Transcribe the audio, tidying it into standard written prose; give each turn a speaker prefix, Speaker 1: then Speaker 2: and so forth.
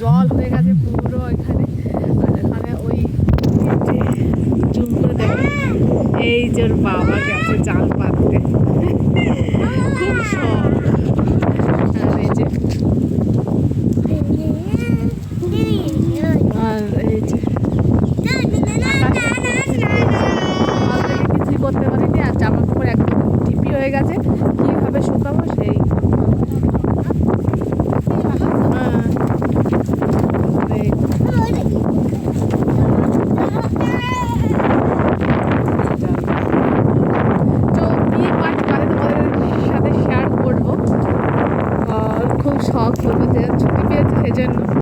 Speaker 1: জল হয়ে গেছে পুরো এখানে। আর এখানে ওই চুলগুলো দেখে, এই যে ওর বাবা গেছে জাল পাততে, খুব শখ। আর এই যে